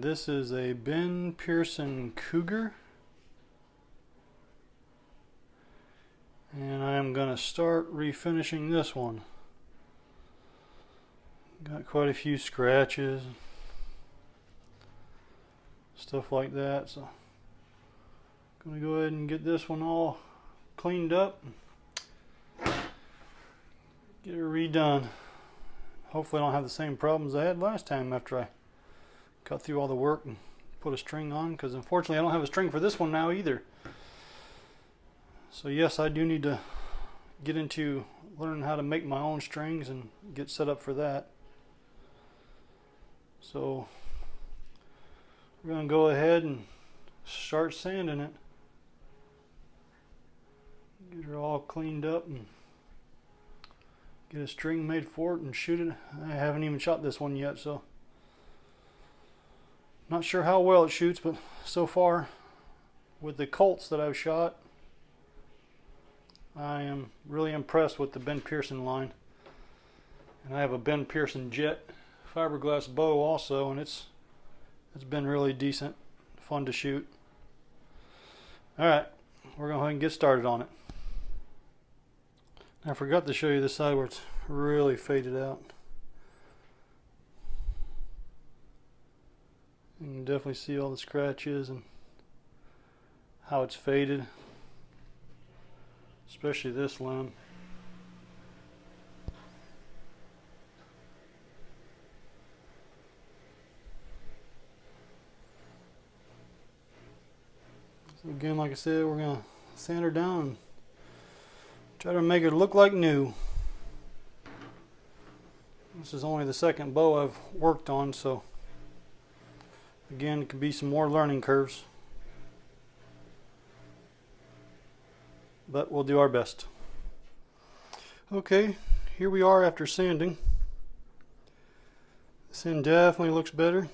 This is a Pearson cougar, and I'm going to start refinishing this one. Got quite a few scratches, stuff like that, so I'm going to go ahead and get this one all cleaned up, get it redone. Hopefully I don't have the same problems I had last time after I cut through all the work and put a string on, because unfortunately I don't have a string for this one now either. So yes, I do need to get into learning how to make my own strings and get set up for that. So we're going to go ahead and start sanding it. Get her all cleaned up and get a string made for it and shoot it. I haven't even shot this one yet, so not sure how well it shoots, but so far with the Colts that I've shot, I am really impressed with the Ben Pearson line. And I have a Ben Pearson Jet fiberglass bow also, and it's been really decent, fun to shoot. Alright, we're going to go ahead and get started on it. I forgot to show you the side where it's really faded out. You can definitely see all the scratches and how it's faded, especially this limb. So again, like I said, we're going to sand her down and try to make it look like new. This is only the second bow I've worked on, so again, it could be some more learning curves, but we'll do our best. Okay, here we are after sanding. This end definitely looks better.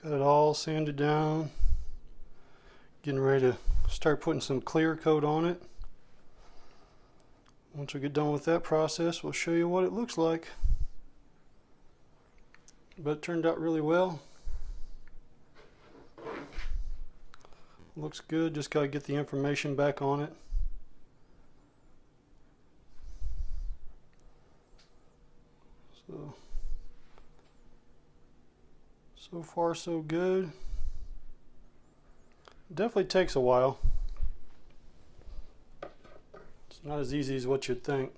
Got it all sanded down. Getting ready to start putting some clear coat on it. Once we get done with that process, we'll show you what it looks like. But it turned out really well. Looks good, just gotta get the information back on it. So far so good. Definitely takes a while. It's not as easy as what you'd think.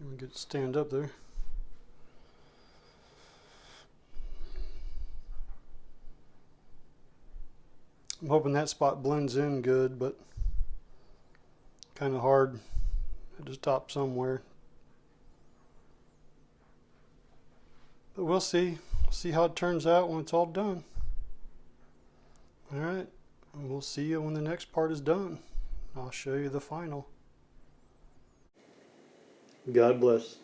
We get to stand up there. I'm hoping that spot blends in good, but kind of hard at the top somewhere. But we'll see. See how it turns out when it's all done. Alright, and we'll see you when the next part is done. I'll show you the final. God bless.